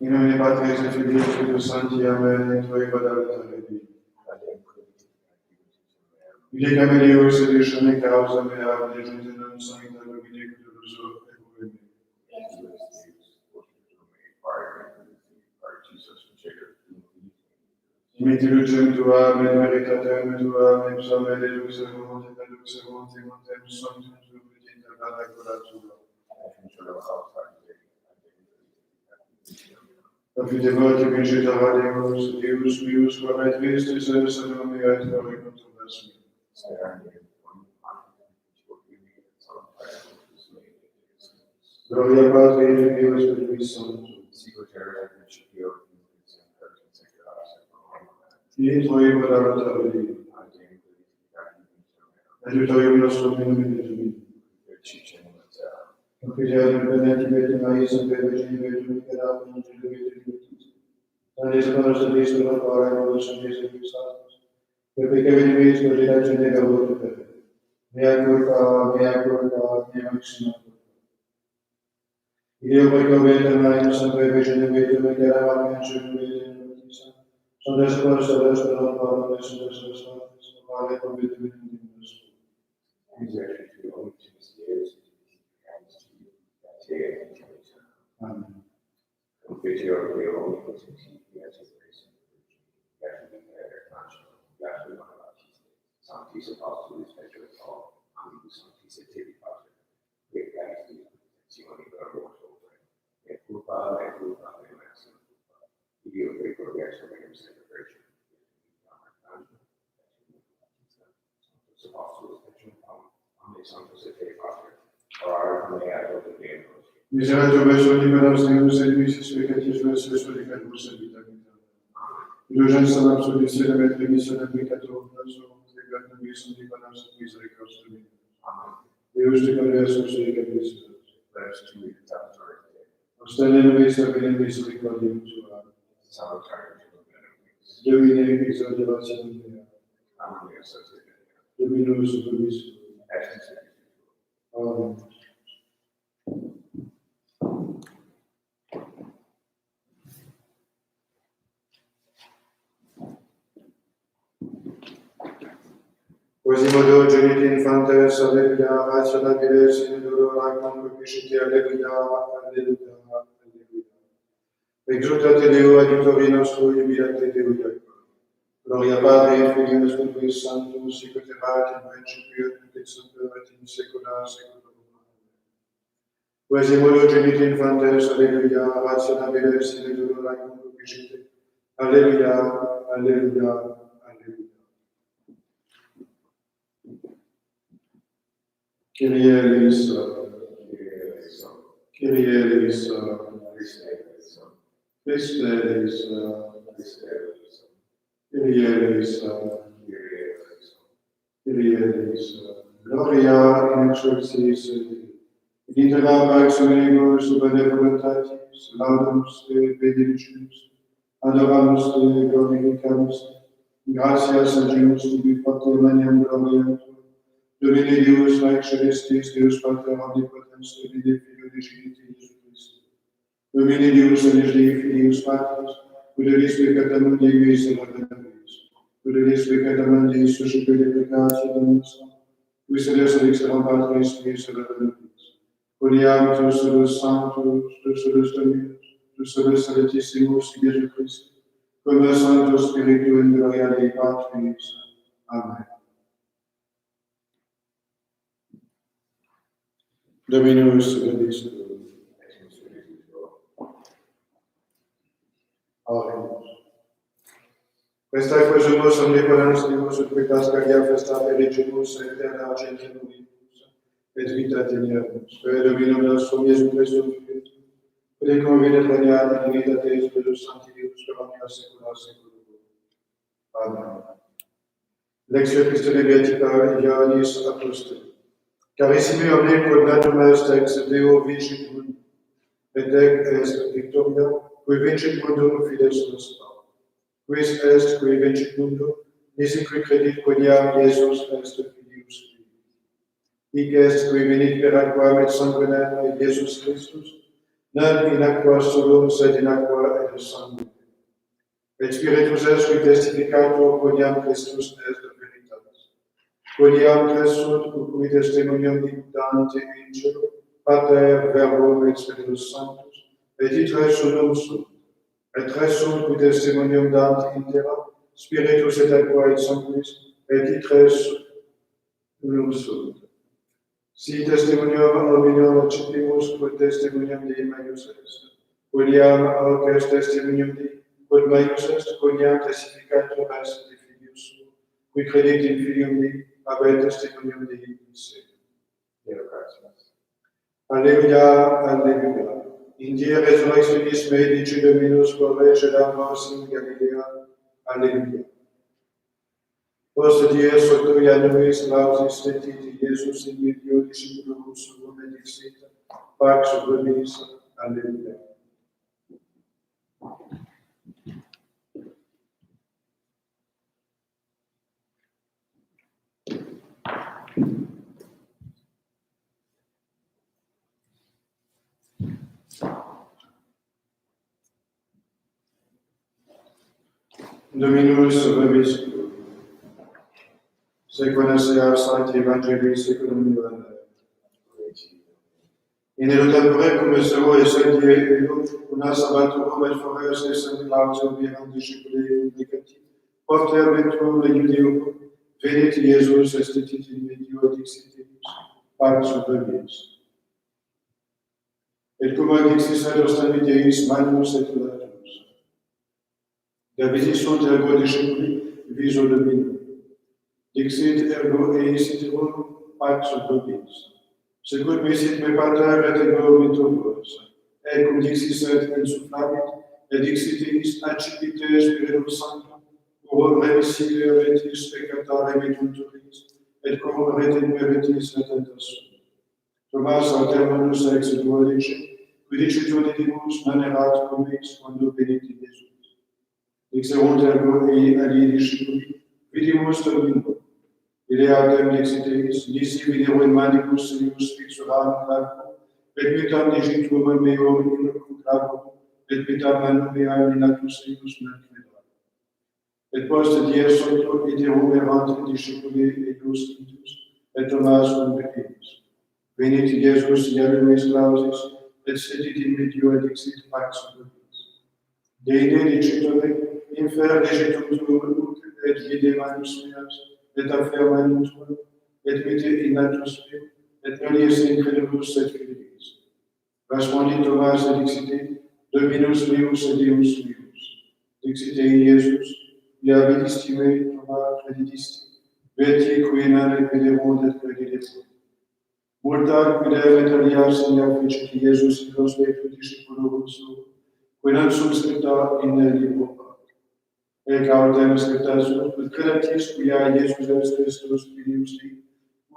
In nome Patri et Filii et Spiritus Sancti, Amen, et Tui vadavit Amen. Vide Camelius et Dishone causa mea, Dejunte non sancta Domine Cruzo et Uvene. Dimiti lucem Tua, Amen, veritatem Tua, Amen, psalme de lux erunt, et lux erunt, et montem sanctum Tuum, et intervada cura Tua. Profitevole te vincitava Deus, Deus pius, quam et Christus Salome et Gloria conturbas me. Gloria Patri et Filii et Spiritus Sancti. Fiat Tui vadavit Amen. Aiutorium nostrum in nomine Domini. Confidiatem benedictum Maria Sancta Virgine Virgin Peccatum Angelus Sanctis Panos et Christus Ora pro nobis peccatoribus, et peccavi meis cogitationem negabunt per. Mea culpa, mea maxima culpa. Ideo precavete Maria Sancta Virgine Virgin Peccatum Angelus Sanctis Panos et Christus Ora pro nobis peccatoribus, vale convite Amen. Sanctis Apostoli Spectre Paul, Omnibus Sanctis et Tibi Pater, et Canistis Simoni Barboso, et culpa, et maxima culpa, Ideo Precoriatum Regnum Sancta Virgin, Sanctus Apostoli Spectre Paul, Omnibus Sanctis et Tibi Pater, orare pro mea et pro Deus. Miseratum verso liberas Deus et misis peccatis versus peccatus et vita vita. Indulgenza absolutis et remissionem peccatorum nostrum, et grandium visum divanas et misericordias Domini. Amen. Deus te conversus et capissus. Bless to you, Salvatore. Ostende nobis et misericordium Tua. Salutare to the Domine exaudi vatium mea. Amen. Dominus vobiscum. Essence. Amen. Quasimodo geniti infantes, alleluia, rationabiles in dolora concupisciti, alleluia, alleluia, alleluia. Exultate Deo adiutori nostro, jubilate Deo Iacor. Gloria Patri et Filii et Spiritus Sanctus, sic ut erat in principio et nunc et semper et in saecula saeculorum. Amen. Quasimodo geniti infantes, alleluia, rationabiles in dolora concupisciti, alleluia, alleluia, alleluia. Kyrie eleison, Kyrie eleison, Christe eleison, Kyrie eleison, Kyrie eleison. Gloria in excelsis et in terra pax omnibus super voluntatis, laudamus te benedicimus, adoramus te glorificamus, gratias agimus tibi forte maniam gloriam tuam. Domine Deus, Rex Celestis, Deus Pater Omnipotens, Domine Filio Divinity, Jesu Christus. Domine Deus, Elis Dei Filius Patris, ut elis peccatum Deus et laboriis, ut elis peccatum Deus, suscipere peccatio nostrum, qui sedere sur l'excellent Padre, Esprit, sur le Fils. Coniam, tu solus Sanctus, tu solus Dominus, tu solus Salutissimus, Iesu Christ, cum Sanctus Spiritu in gloria Dei Patris. Amen. Dominus benedictum. Amen. Questa Quasimodo omnipotentis Deus ut quitas cardia festa perigimus et terra argentinibus et vita teneribus. Per Dominum nostrum Iesu Christum Filius, et convidet regnat in unitate Spiritus Sancti Deus per omnia saecula saeculorum. Amen. Lectio Christi Beatica Ioannis Apostoli. Carissimi omne quod natum est ex Deo vincit mundum, et est victoria, qui vincit mundum fides nostra. Quis est qui vincit mundum, nisi qui credit quoniam Iesus est Filius Dei. Hic est qui venit per aquam et sanguinem Iesus Christus, non in aqua solum, sed in aqua et sanguine. Et Spiritus est qui testificator quoniam Christus est veritas. Quoniam crescut, qui testimonium dictante in cielo, Pater, Verbum et Spiritus Sanctus, et itres unum sunt. Et tres sunt qui testimonium dant in terra, Spiritus et aqua et sanguis, et itres unum sunt. Si testimonium omnium accipimus, quod testimonium Dei meius est. Quoniam hoc est testimonium Dei, quod meius est, quoniam testificator est de Filius suo, qui credit in Filium Dei, habet testimonium Dei in se. Deo gratias. Alleluia, alleluia. In die resurrectionis medici Dominus corregeramus in Galilea. Alleluia. Post die sotto Ianuis lausis sentiti Iesus in medio disciplum suum et dixit, pax vobis. Alleluia. Dominus vobis. Sequentia Sancti Evangelii secundum Ioannem. In illo tempore cum suo essentie illo, una sabbatorum et foreos essent clausio viam discipuli negati, porte aventum Iudeum, venit Iesus estetit in medio dixitimus, pax vobis. Et cum dixis ad ostenditeis manus et latus. Davisi sunt ergo discipuli, viso Dominum. Dixit ergo eis iterum, pax vobis. Secut misit me Pater et ego me turbos, et cum dixis et insufflavit, et dixiteis accipite Spiritus Sanctum, quorum remiscire vetis peccata remittunturis, et quorum retin meritis retentasum. Thomas altermanus ex duodice, qui dicitur didimus non erat cum ex quando venit Iesus. Dixerunt ergo ei alii discipuli, vidimus Dominum. Ille autem dixiteis, nisi videro in manibus eius fixuram clavum, et mitam digitum meum in locum clavum, et mitam manum meam in actus eius non credam. Et post die sotto iterum erant discipuli eius intus, et Thomas cum eis. Venit Iesus Ianuis clausis, et sedit in medio et dixit pax vobis. Deine dicitore, infer digitum tuum, et vide manus meas, et afferma in tuum, et mite in natus meum, et nullius incredulus et fidis. Respondit Thomas et dixite, Dominus meus et Deus meus. Dixite Iesus, via vidisti me, Thomas credidisti, veti qui nane viderunt et credidetur. Multa quidem et alia signa ficit Iesus in los vetus discipulorum suum, qui non sunt scripta in libro. Et autem scriptas ut credentis quia Iesus est Christus Filius Dei,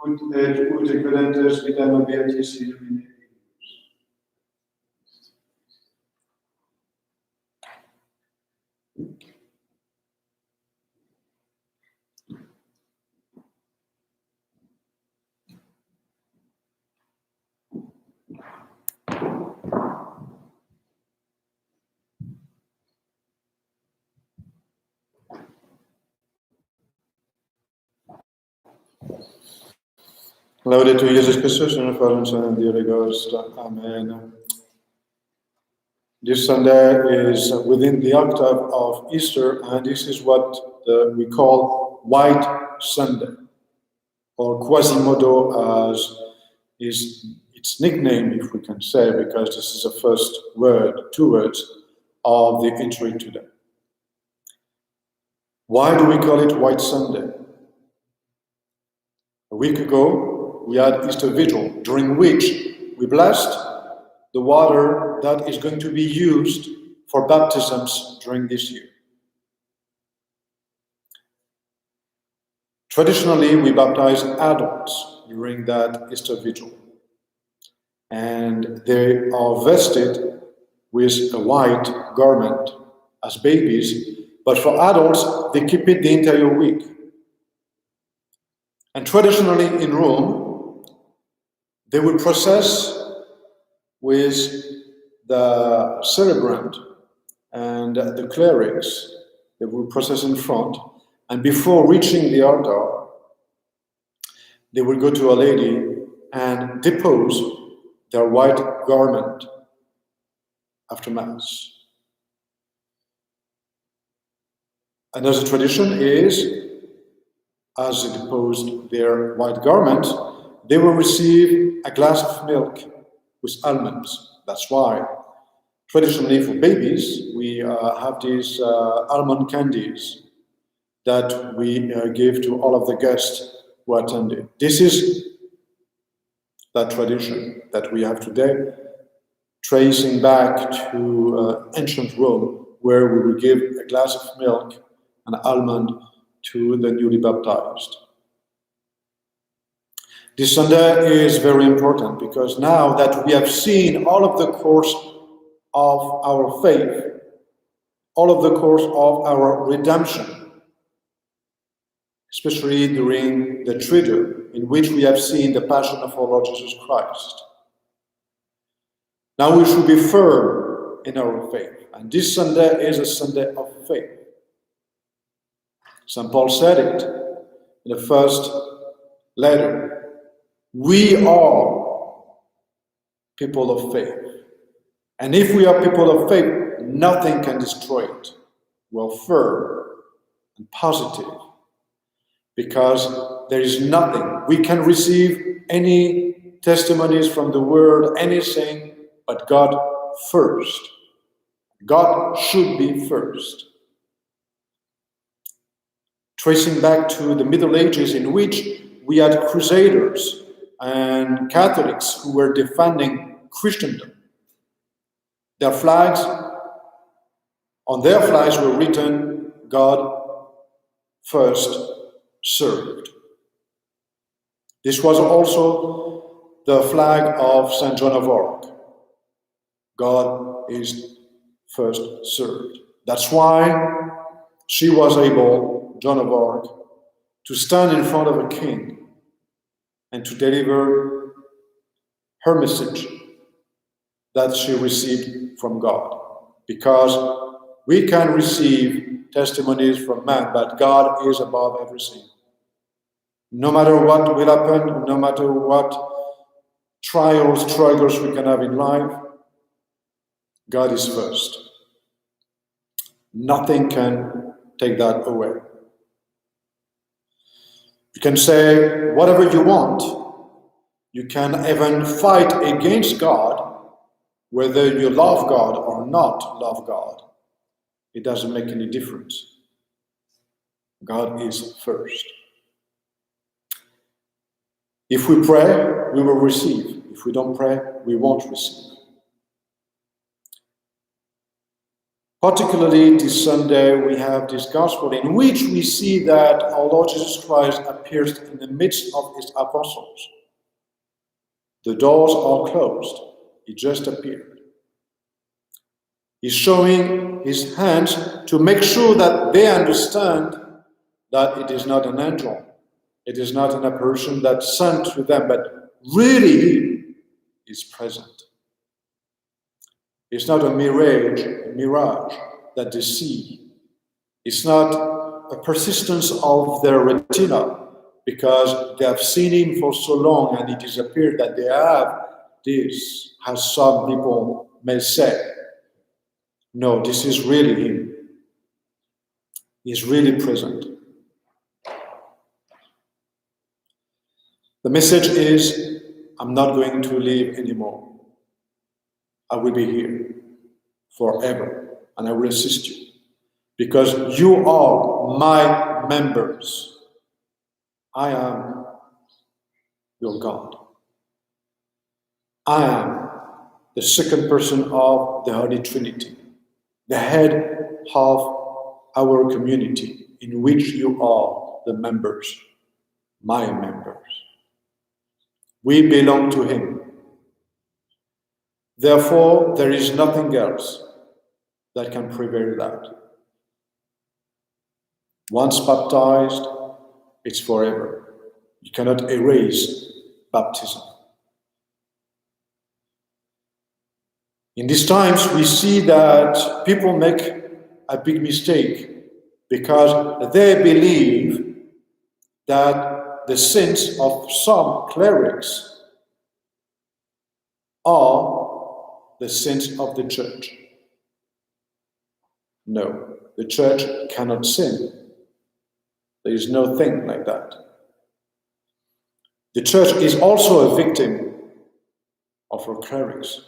ut credentes vitam beatis illumine eius. Laudetur Jesus Christus, in the Father and Son and the Holy Ghost. Amen. This Sunday is within the octave of Easter, and this is what we call White Sunday, or Quasimodo as is its nickname, if we can say, because this is the first word, two words, of the entry today. Why do we call it White Sunday? A week ago, we had Easter Vigil, during which we blessed the water that is going to be used for baptisms during this year. Traditionally, we baptize adults during that Easter Vigil, and they are vested with a white garment as babies, but for adults, they keep it the entire week. And traditionally in Rome, they will process with the celebrant and the clerics. They will process in front, and before reaching the altar, they will go to a lady and depose their white garment after Mass. Another tradition is, as they deposed their white garment, they will receive a glass of milk with almonds. That's why, traditionally for babies, we have these almond candies that we give to all of the guests who attended. This is that tradition that we have today, tracing back to ancient Rome, where we will give a glass of milk and almond to the newly baptized. This Sunday is very important because now that we have seen all of the course of our faith, all of the course of our redemption, especially during the Triduum, in which we have seen the passion of our Lord Jesus Christ. Now we should be firm in our faith, and this Sunday is a Sunday of faith. St. Paul said it in the first letter. We are people of faith. And if we are people of faith, nothing can destroy it. We're firm and positive, because there is nothing. We can receive any testimonies from the world, anything, but God first. God should be first. Tracing back to the Middle Ages, in which we had crusaders and Catholics who were defending Christendom. Their flags, on their flags were written, God first served. This was also the flag of St. Joan of Arc. God is first served. That's why she was able, Joan of Arc, to stand in front of a king and to deliver her message that she received from God. Because we can receive testimonies from man, but God is above everything. No matter what will happen, no matter what trials, struggles we can have in life, God is first. Nothing can take that away. You can say whatever you want. You can even fight against God, whether you love God or not love God. It doesn't make any difference. God is first. If we pray, we will receive. If we don't pray, we won't receive. Particularly this Sunday, we have this gospel in which we see that our Lord Jesus Christ appears in the midst of his apostles. The doors are closed. He just appeared. He's showing his hands to make sure that they understand that it is not an angel. It is not an apparition that's sent to them, but really is present. It's not a mirage that they see. It's not a persistence of their retina, because they have seen him for so long and it is appeared that they have this, as some people may say. No, this is really him. He's really present. The message is, I'm not going to leave anymore. I will be here forever, and I will assist you, because you are my members. I am your God. I am the second person of the Holy Trinity, the head of our community, in which you are the members, my members. We belong to him. Therefore, there is nothing else that can prevail that. Once baptized, it's forever. You cannot erase baptism. In these times, we see that people make a big mistake because they believe that the sins of some clerics are the sins of the church. No, the church cannot sin. There is no thing like that. The church is also a victim of her clerics.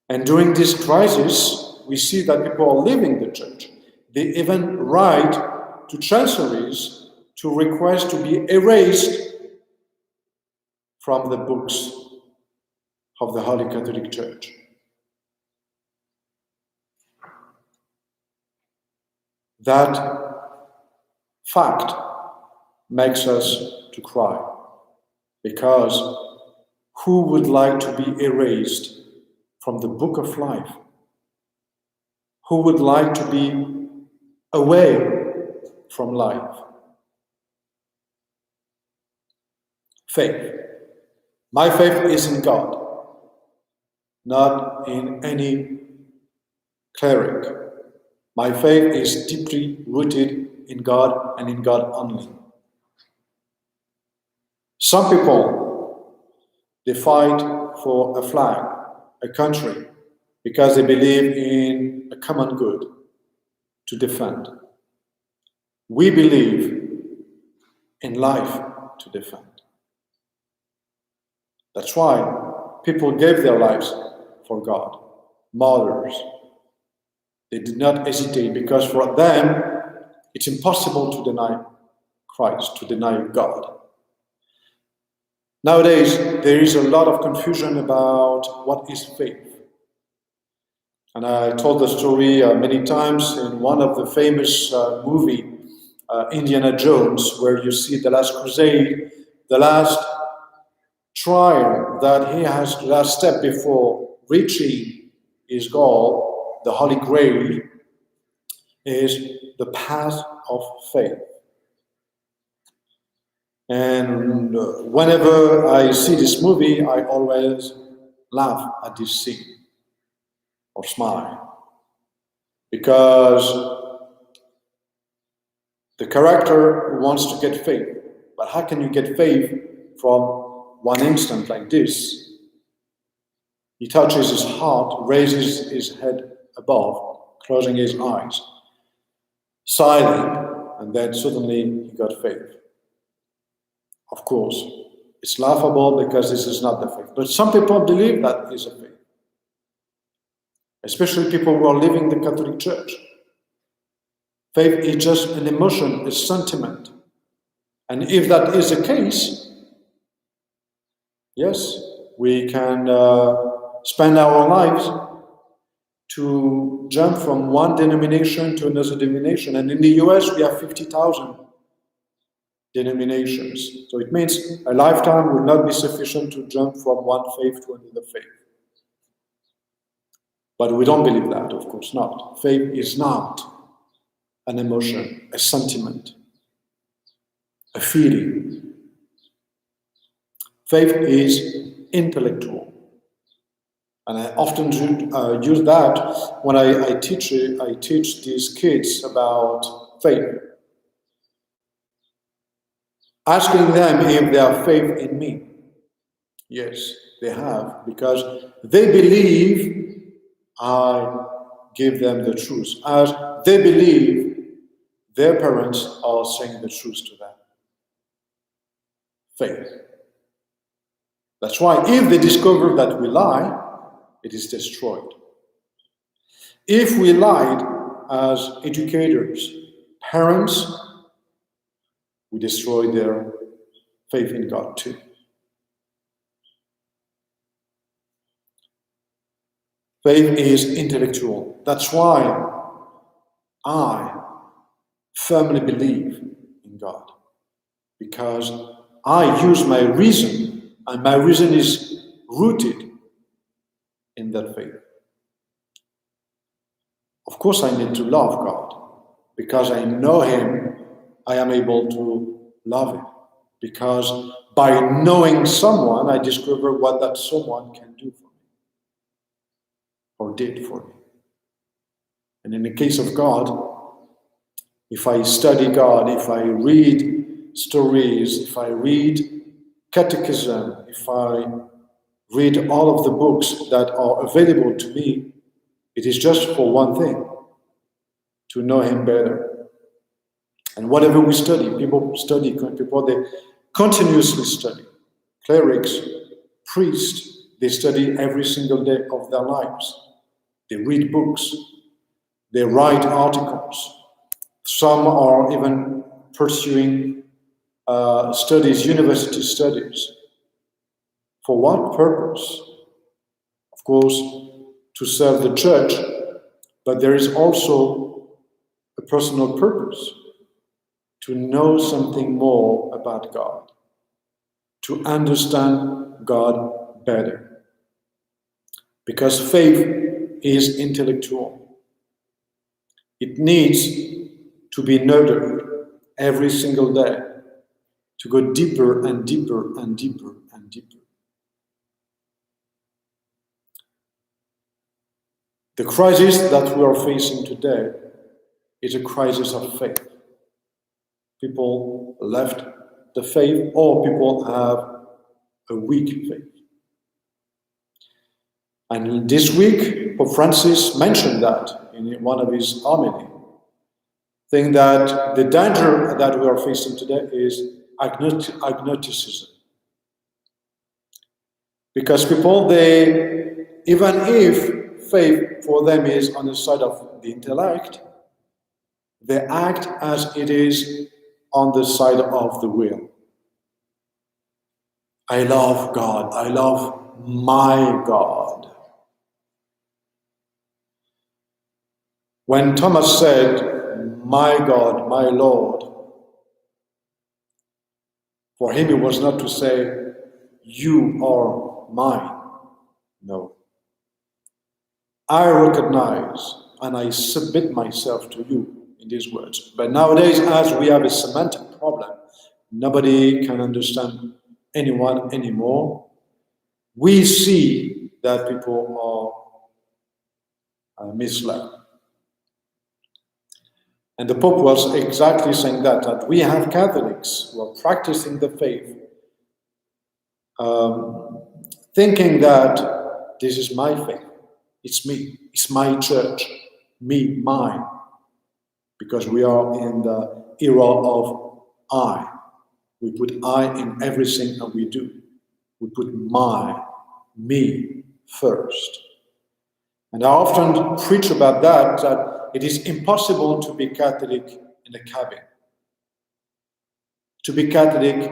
And during this crisis, we see that people are leaving the church. They even write to chancelleries to request to be erased from the books of the Holy Catholic Church. That fact makes us to cry, because who would like to be erased from the book of life? Who would like to be away from life? Faith. My faith is in God, not in any cleric. My faith is deeply rooted in God and in God only. Some people, they fight for a flag, a country, because they believe in a common good to defend. We believe in life to defend. That's why people gave their lives for God. Martyrs. They did not hesitate, because for them, it's impossible to deny Christ, to deny God. Nowadays, there is a lot of confusion about what is faith. And I told the story many times in one of the famous movie, Indiana Jones, where you see the last crusade, the last trial that he has, the last step before reaching his goal, the Holy Grail, is the path of faith. And whenever I see this movie, I always laugh at this scene or smile, because the character wants to get faith. But how can you get faith from one instant like this? He touches his heart, raises his head above, closing his eyes, sighing, and then suddenly he got faith. Of course, it's laughable because this is not the faith. But some people believe that is a faith. Especially people who are leaving the Catholic Church. Faith is just an emotion, a sentiment. And if that is the case, yes, we can spend our lives to jump from one denomination to another denomination. And in the US, we have 50,000 denominations. So it means a lifetime will not be sufficient to jump from one faith to another faith. But we don't believe that, of course not. Faith is not an emotion, a sentiment, a feeling. Faith is intellectual. And I often use that when I teach these kids about faith. asking them if they have faith in me. Yes, they have, because they believe I give them the truth, as they believe their parents are saying the truth to them. Faith. That's why if they discover that we lie, it is destroyed. If we lied as educators, parents, we destroy their faith in God too. Faith is intellectual. That's why I firmly believe in God, because I use my reason, and my reason is rooted in that faith. Of course, I need to love God. Because I know Him, I am able to love Him. Because by knowing someone, I discover what that someone can do for me, or did for me. And in the case of God, if I study God, if I read stories, if I read catechism, if I read all of the books that are available to me, it is just for one thing, to know Him better. And whatever we study, people they continuously study. Clerics, priests, they study every single day of their lives. They read books, they write articles. Some are even pursuing studies, university studies. For what purpose? Of course, to serve the church, but there is also a personal purpose, to know something more about God, to understand God better. Because faith is intellectual. It needs to be nurtured every single day, to go deeper and deeper and deeper and deeper. The crisis that we are facing today is a crisis of faith. People left the faith, or people have a weak faith. And this week, Pope Francis mentioned that in one of his homilies, saying that the danger that we are facing today is agnosticism. Because people, they, even if faith for them is on the side of the intellect, they act as it is on the side of the will. I love God. I love my God. When Thomas said, my God, my Lord, for him it was not to say, you are mine. No. I recognize and I submit myself to you in these words. But nowadays, as we have a semantic problem, nobody can understand anyone anymore. We see that people are misled. And the Pope was exactly saying that we have Catholics who are practicing the faith, thinking that this is my faith, it's me, it's my church, me, mine, because we are in the era of I. We put I in everything that we do. We put me first. And I often preach about that it is impossible to be Catholic in a cabin, to be Catholic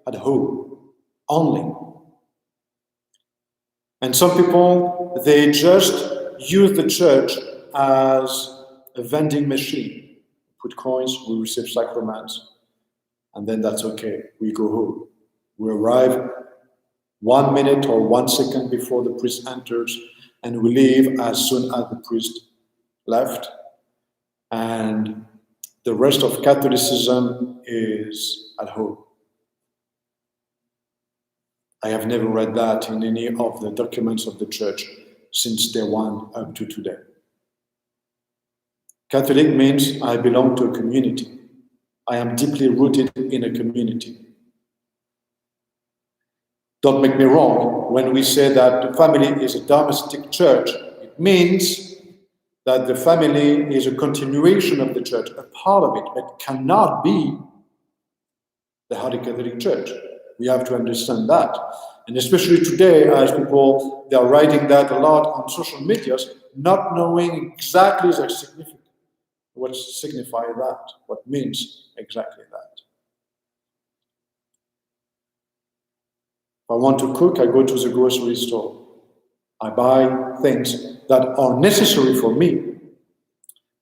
at home only. And some people, they just use the church as a vending machine. Put coins, we receive sacraments, and then that's okay. We go home. We arrive 1 minute or 1 second before the priest enters, and we leave as soon as the priest left. And the rest of Catholicism is at home. I have never read that in any of the documents of the church since day one up to today. Catholic means I belong to a community. I am deeply rooted in a community. Don't make me wrong, when we say that the family is a domestic church, it means that the family is a continuation of the church, a part of it, but cannot be the Holy Catholic Church. We have to understand that. And especially today, as people, they are writing that a lot on social medias, not knowing exactly the significance, what signifies that, what means exactly that. If I want to cook, I go to the grocery store. I buy things that are necessary for me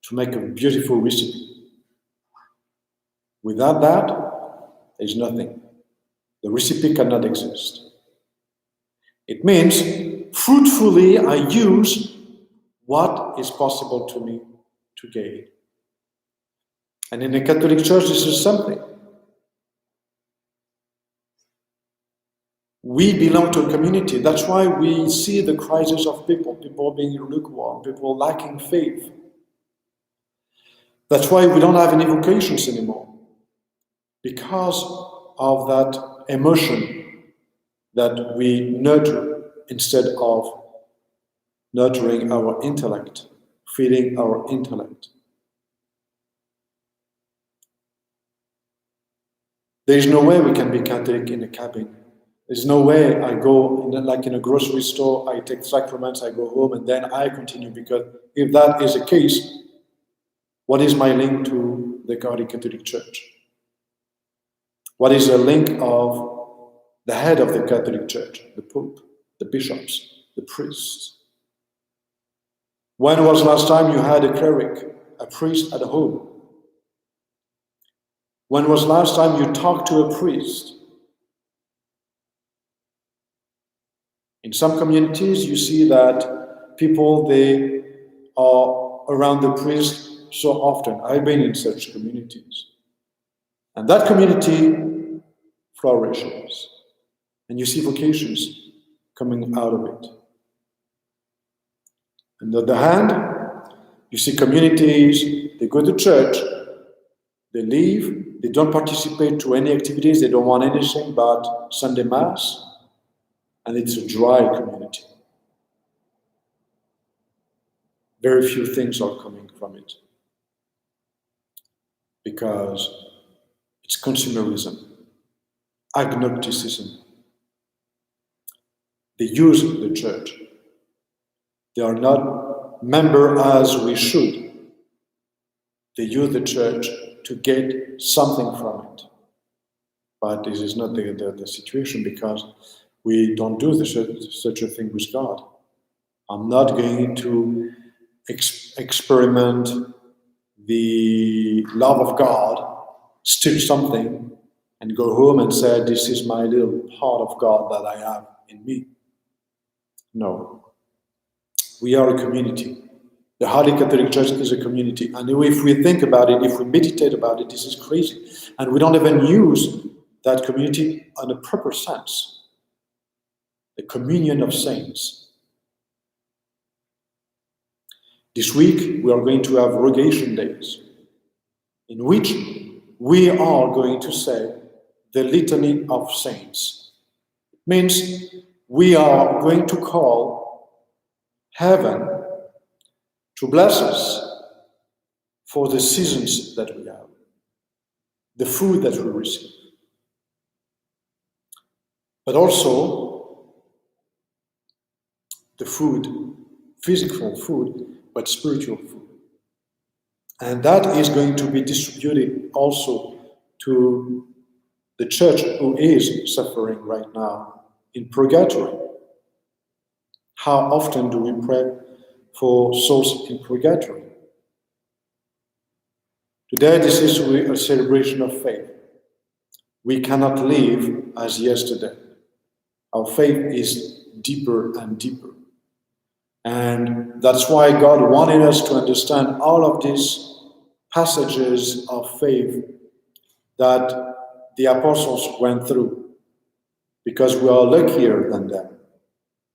to make a beautiful recipe. Without that, there's nothing. The recipe cannot exist. It means fruitfully I use what is possible to me to gain. And in the Catholic Church, this is something. We belong to a community. That's why we see the crisis of people being lukewarm, people lacking faith. That's why we don't have any vocations anymore. Because of that emotion that we nurture instead of nurturing our intellect, feeding our intellect. There is no way we can be Catholic in a cabin. There's no way I go, like in a grocery store, I take sacraments, I go home, and then I continue, because if that is the case, what is my link to the Catholic Church? What is the link of the head of the Catholic Church, the Pope, the bishops, the priests? When was the last time you had a cleric, a priest at home? When was the last time you talked to a priest? In some communities, you see that people, they are around the priest so often. I've been in such communities. And that community flourishes. And you see vocations coming out of it. On the other hand, you see communities, they go to church, they leave, they don't participate to any activities, they don't want anything but Sunday Mass, and it's a dry community. Very few things are coming from it. Because it's consumerism, agnosticism. They use the church. They are not members as we should. They use the church to get something from it. But this is not the situation, because we don't do such a thing with God. I'm not going to experiment the love of God, steal something, and go home and say, this is my little part of God that I have in me. No. We are a community. The Holy Catholic Church is a community. And if we think about it, if we meditate about it, this is crazy. And we don't even use that community in a proper sense. The communion of saints. This week, we are going to have Rogation Days, in which we are going to say the Litany of Saints. It means we are going to call heaven to bless us for the seasons that we have, the food that we receive, but also the food, physical food, but spiritual food. And that is going to be distributed also to the church who is suffering right now in purgatory. How often do we pray for souls in purgatory? Today, this is a celebration of faith. We cannot live as yesterday. Our faith is deeper and deeper. And that's why God wanted us to understand all of these passages of faith that the apostles went through, because we are luckier than them.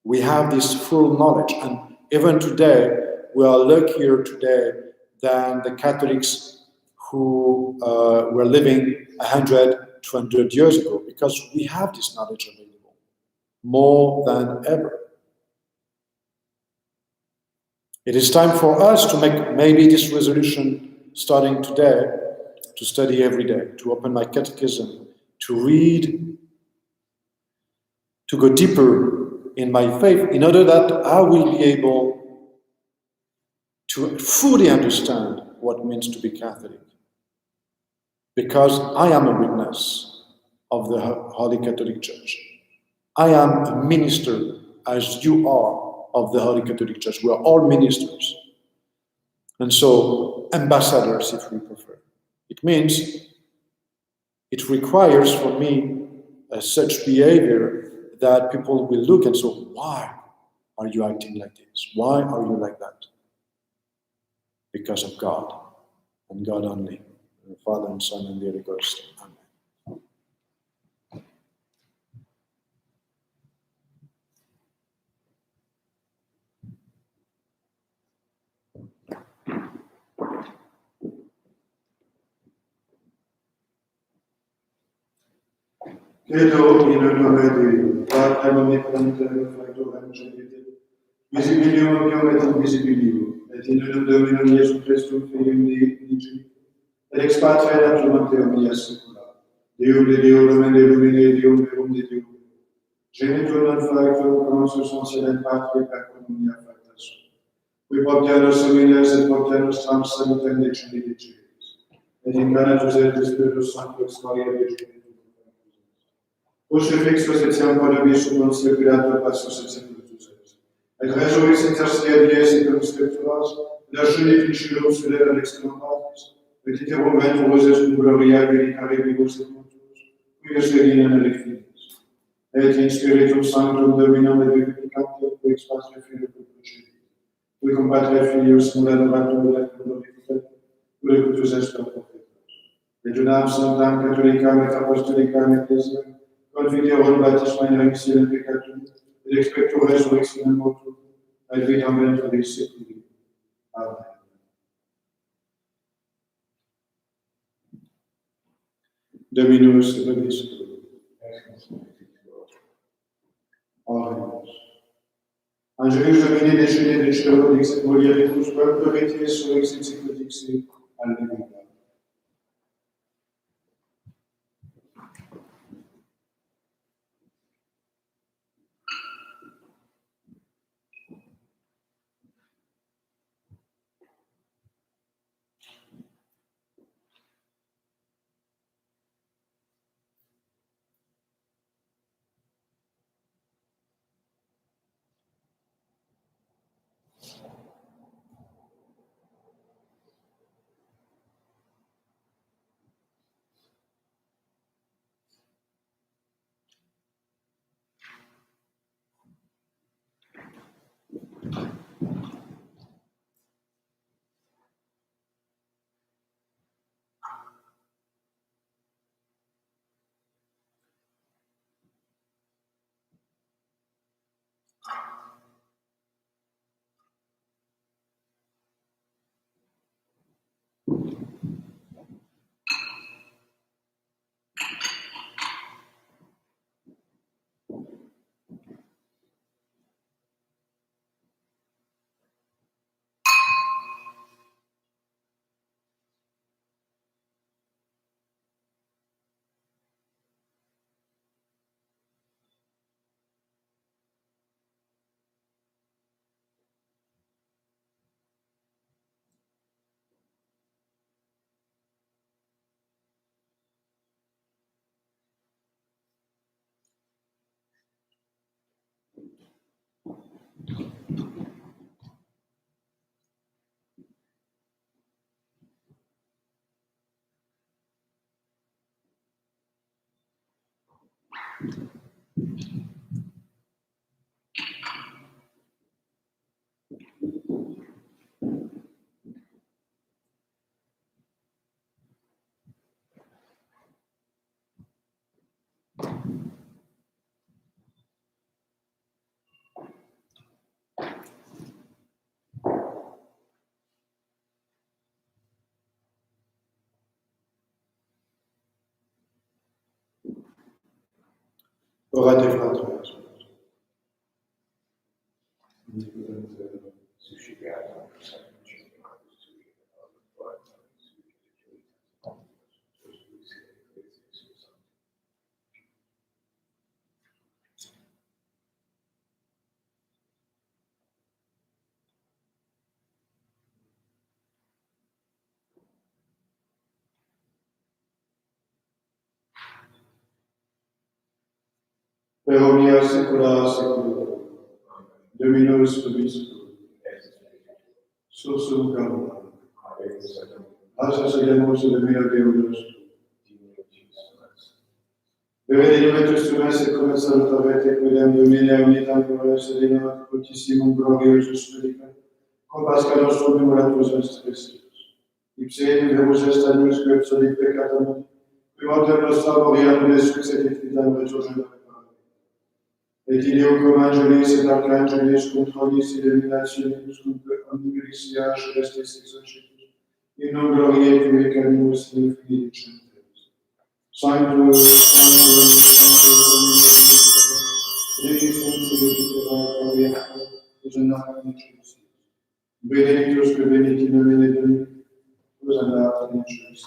We have this full knowledge, and even today, we are luckier today than the Catholics who were living 100, 200 years ago, because we have this knowledge available more than ever. It is time for us to make maybe this resolution starting today, to study every day, to open my catechism, to read, to go deeper in my faith, in order that I will be able to fully understand what it means to be Catholic. Because I am a witness of the Holy Catholic Church. I am a minister, as you are, of the Holy Catholic Church. We are all ministers. And so, ambassadors, if we prefer. It means, it requires for me such behavior that people will look and say, why are you acting like this? Why are you like that? Because of God, and God only. The Father and Son and the Holy Ghost. Amen. Credo in un nome Deo, Pater omnipotente, factor angelium, visibilium et invisibilium, et in unum Dominum Iesum Christum, Filium Dei, et ex Patria naturante omnia secula, Deum de Deum et de Lumine, Deum verum de Deum, genitor non factor, consus consilent Patria per comunia facta sua, qui portianos homines et portianos trans salutem decimi de Celis, et incarnatus et Spiritus Sanctus gloria Dei Spiritus. Crucifixus etiam podobis sub Pontio Pilato passus et sepultus est. Et resurrexit tertia die secundum scripturas, la chute vincilum sulle l'extremum partis, et iterum venturus est cum gloria medicare vivus et mortus, qui serina nelle finis. Et in Spiritum Sanctum Dominum et vivificantum, qui ex Patria Filio procedit, qui cum Patria Filius nulla adoratur et glorificat, qui locutus est per prophetos. Et unam sanctam catholicam et apostolicam ecclesiam, confiterum baptisma in remissio del peccatum, et expecto resurrectionem mortuum, et vitam venturis seculi. Amen. Dominus vobiscum. Oremus. Angelus Domini descende de cielo, dixit mulieribus, quam plurite surrexit sicut dixit, Alleluia. Orate, fratelor. Suscitiamo Per omnia saecula saeculorum. Dominus vobiscum. Sursum carnam. Asa sedemus Domino Deus. Benedictus tu es et cum salutaret et quidem Domine omnitam glorias et digna multissimum gloriosus predicat. Cum pasca nostrum memoratus est Christus. Ipse vemus est agnus que absolit peccatum, qui mortem nostra moriam de succedit vitam resurgere. Et ideo cum angelis et archangelis controlis illuminationibus cum omniglicia celestis exercitus. In nom gloriae tui canimus in fili centeris. Sanctus, Sanctus, Sanctus, Deus Sanctus, Hosanna in excelsis. Benedictus que venit in nomine Domini, Hosanna in excelsis.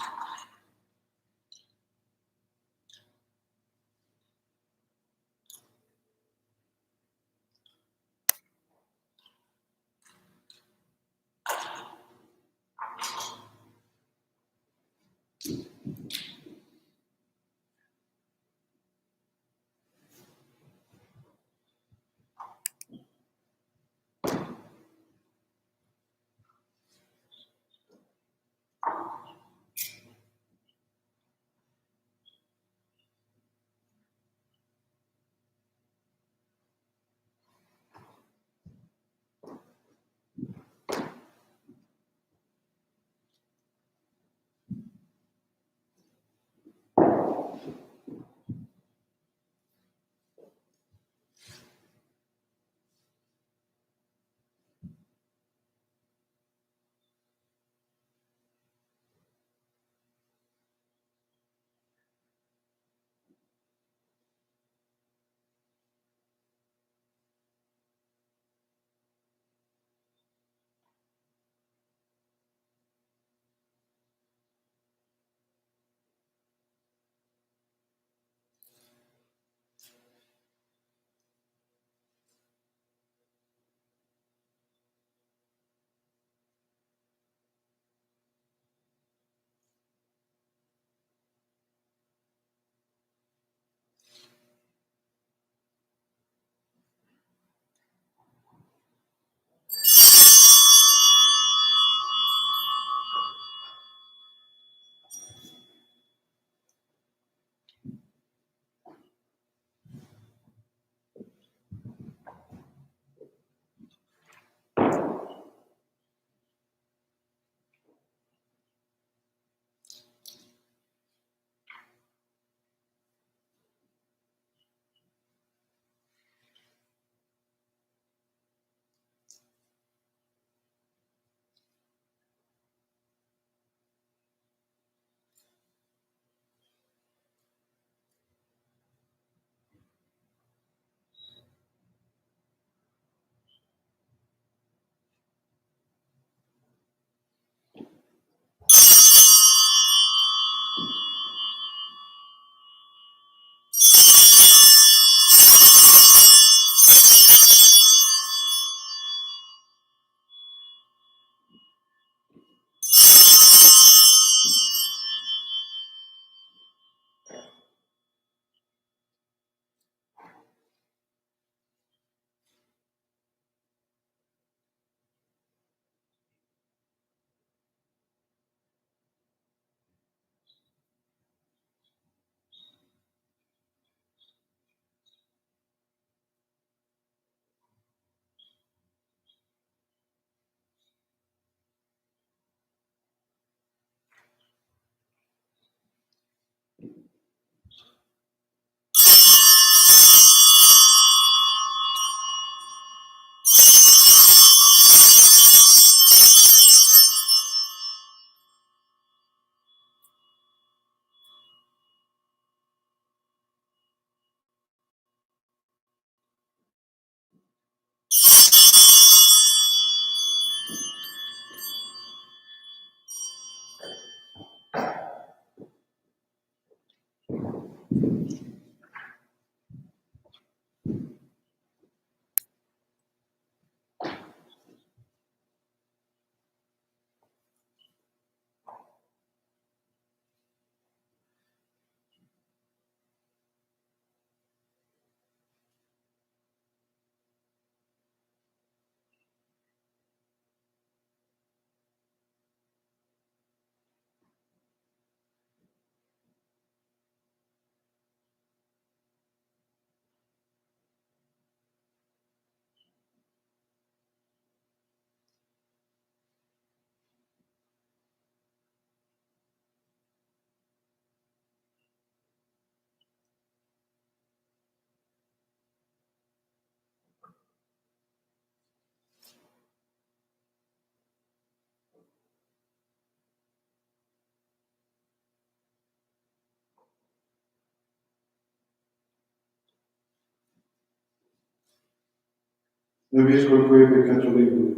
nobis quoque peccatoribus,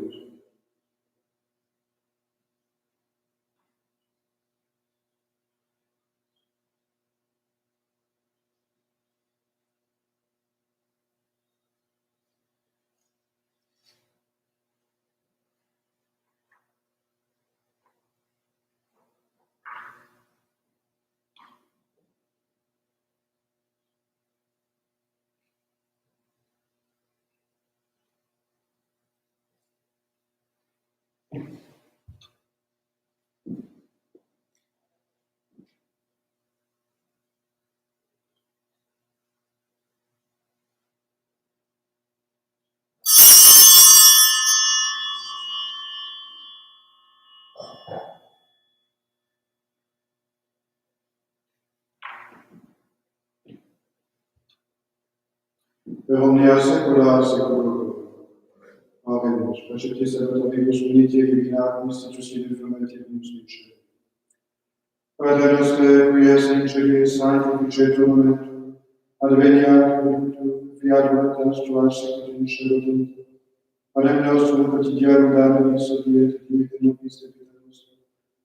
per omnia saecula saeculorum. Amen. Facetis salutavimus unite divina institutione firmativimus vice. Pater nostre, qui es in celis, sanctificetur nomen tuum, adveniat regnum tuum, fiat voluntas tua sicut in cielo et Panem nostrum quotidianum da nobis hodie et dimitte nobis debita nostra,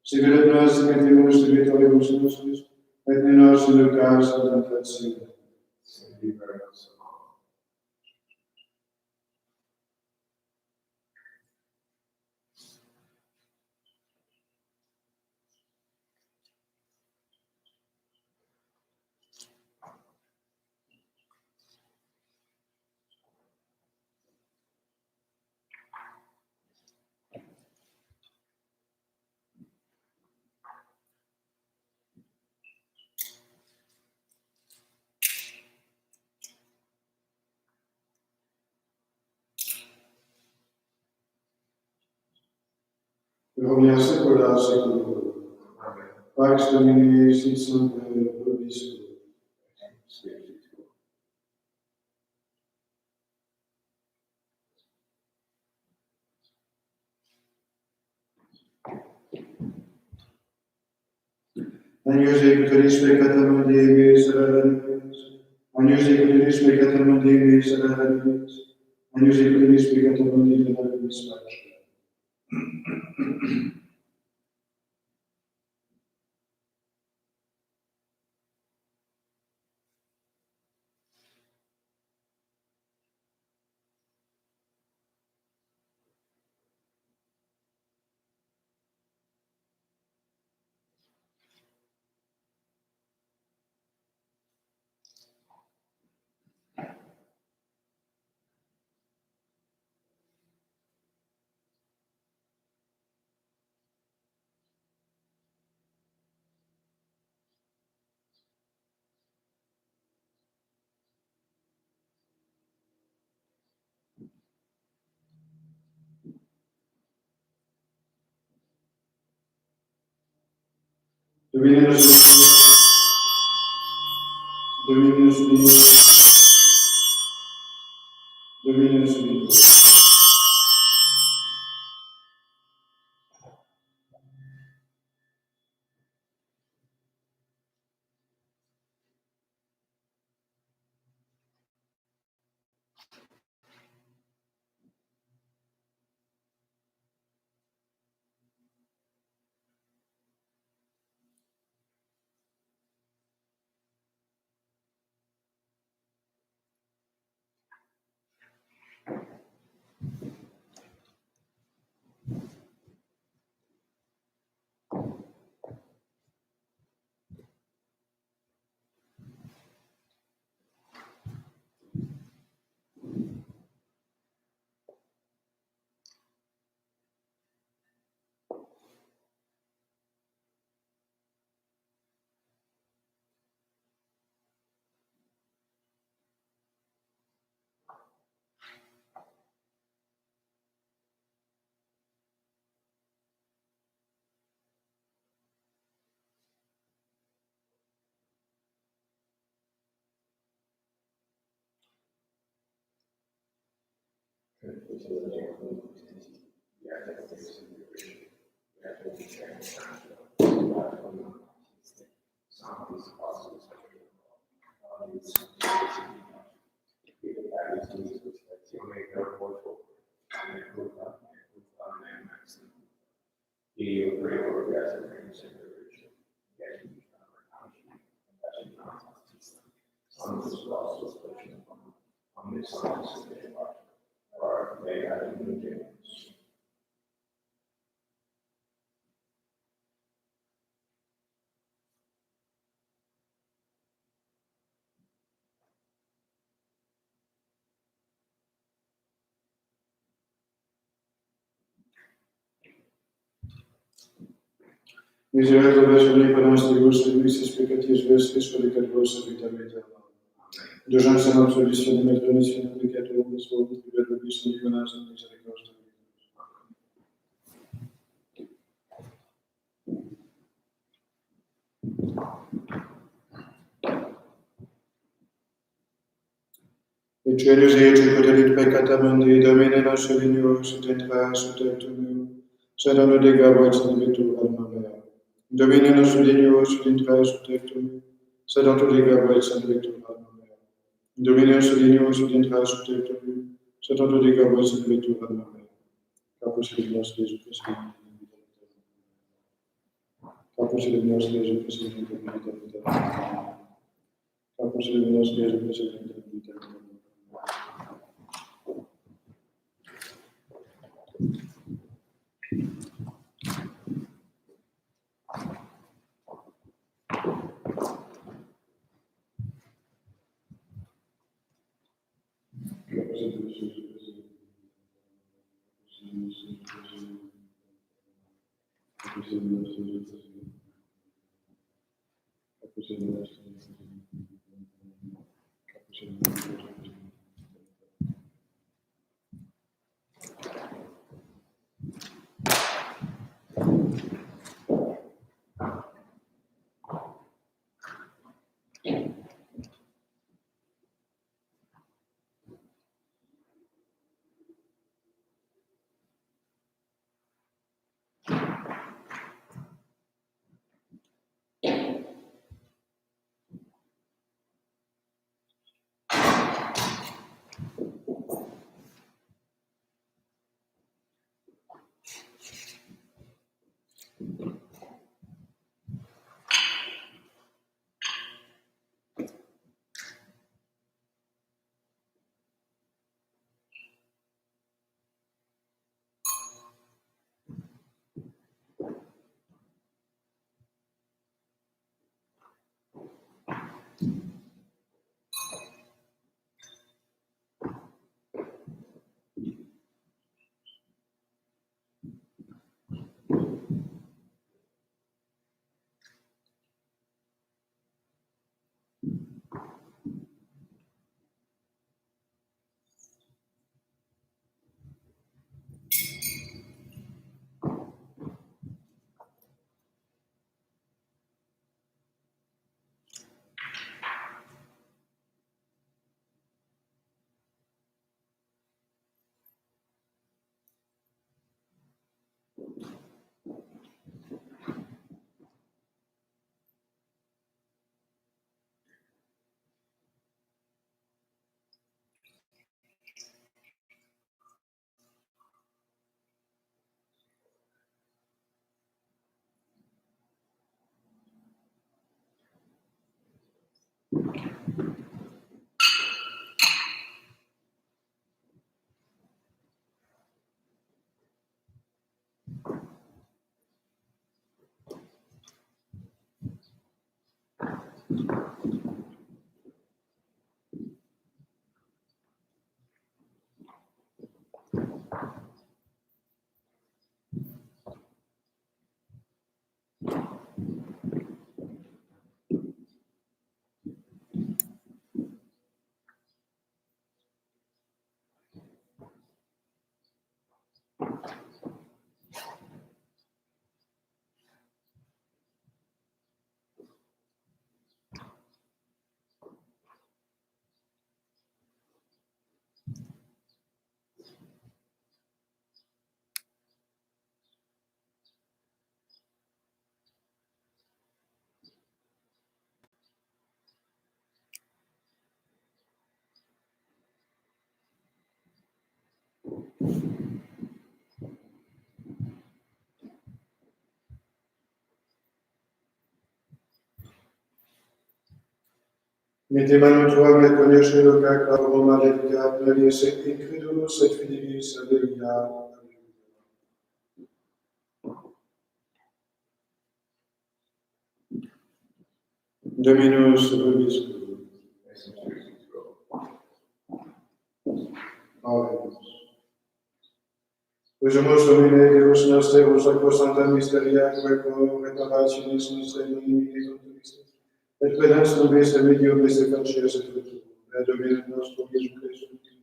sicut et nos dimittimus debitoribus nostris, et ne nos inducas in tentationem, sed libera nos a malo. Per omnia saecula saeculorum. Amen. Pax Domini sit semper vobiscum. Agnus ecuteris peccata mundi miserere nobis. Agnus ecuteris peccata mundi miserere nobis. Agnus ecuteris peccata mundi nobis pace. Dominus Dominus Dominus Y yo creo que hace un separation. Get you from our country, and not on this loss of solution on this honest or may have a new James. Miserere verso per nostri gusti, Lucis peccatis vestis, pedicat vos vita vita. D'urgenza non soluzione, met benissimo applicato un suo, per lo visto di manasa misericordia. Et Cetus et cotelit peccata mundi, Domine nostro Dignus, et entra sotto meo, sed anno de gavoit salvitur alma mea. Domine nostro Dignus, et entra sotto meo, sed anno de gavoit salvitur alma mea. Domine nostro Dignus, et entra sotto meo, sed anno de gavoit salvitur alma mea. Capus et nostri Jesu Christi. Capus et nostri Jesu Christi, Capus et nostri Jesu Christi, Mette mano tua che conosce lo che caro malefica, se incredulus et fidelis, alleluia. Dominus vobiscum. Amen. Usumus Domine Deus noster, sacrosanta mysteria, quae reparationis nostre inimici conturis, et credens nobis et mediobris et facies et fructus, et Domine nostrum Iesu Christus,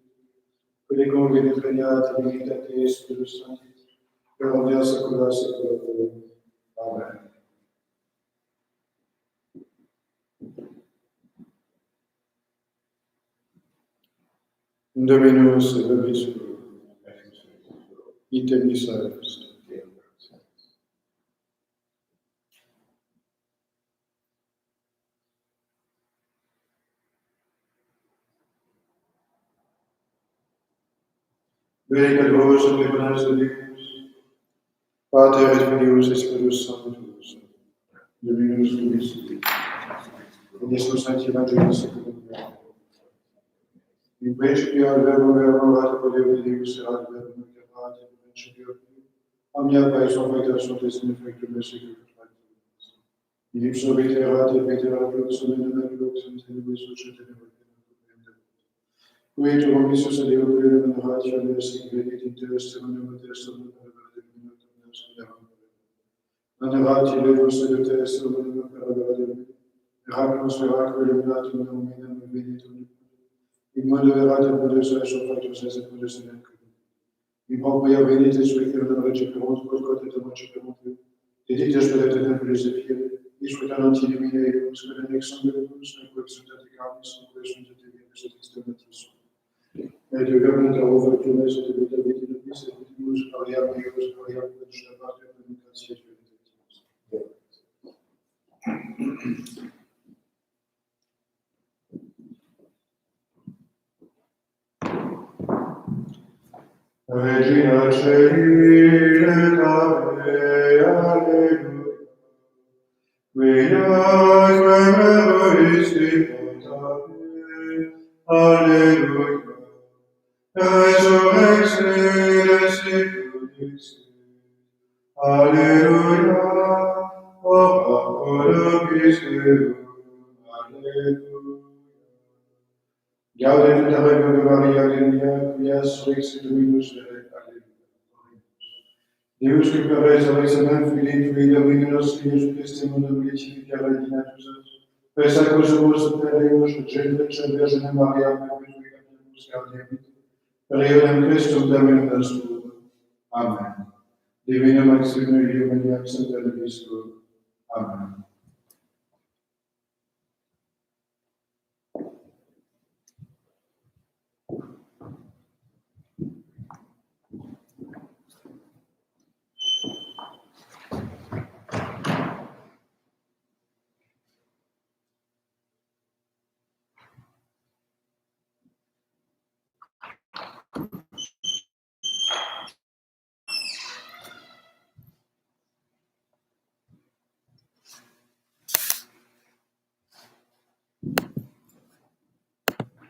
quid conveni pregnat divinitatis Spiritus Sanctus, per omnia saecula saeculorum. Amen. Dominus vobiscum. Ite missa est. Benedicat vos omnipotens Deus, Pater et Filius et Spiritus Sanctus. Dominus vobiscum. Iesus Sancti Evangelis secundum. In principio al verbo erat Deus erat verbum erat in principio. Omnia paison factum est in effectum secundum. In ipso vitae erat et vitae erat lux lux in tenebris societe Qui tu promissus ad Deo per la ratio de sic venit in te testimonium testimonium per la divina Anerati levus et testimonium per la divina Miraculus miraculum natum nominum venitum in modo errate podes factus et podes in propria venite sui che non receperunt quod et receperunt dedites per te tempelis et fiere discutanti dimine sed examinus quod sunt carnis quod sunt divinis et externatis et verbunt overtunes et vitavitis et vitimus pariam Deus pariam et stabate communicatius Regina Celi et Ave, Alleluia. Quia memoris portate, Alleluia. Resurrexit et seculis, Alleluia. Oraculum Deum, Alleluia. Gaudet et Regum Maria, Alleluia, quia surrexit Dominus Vere, Alleluia. Deus qui per resurrexionem Filii Tui, Domini nostri, Iesu Christi, mundo beatificare dignatus, per sacrosumus per Deus, Gentricem Virgine Maria, perpetui capitibus gaudium, per ionem Christum Dominum nostrum. Amen. Divina Maxime Deo Maniac Sancta Amen.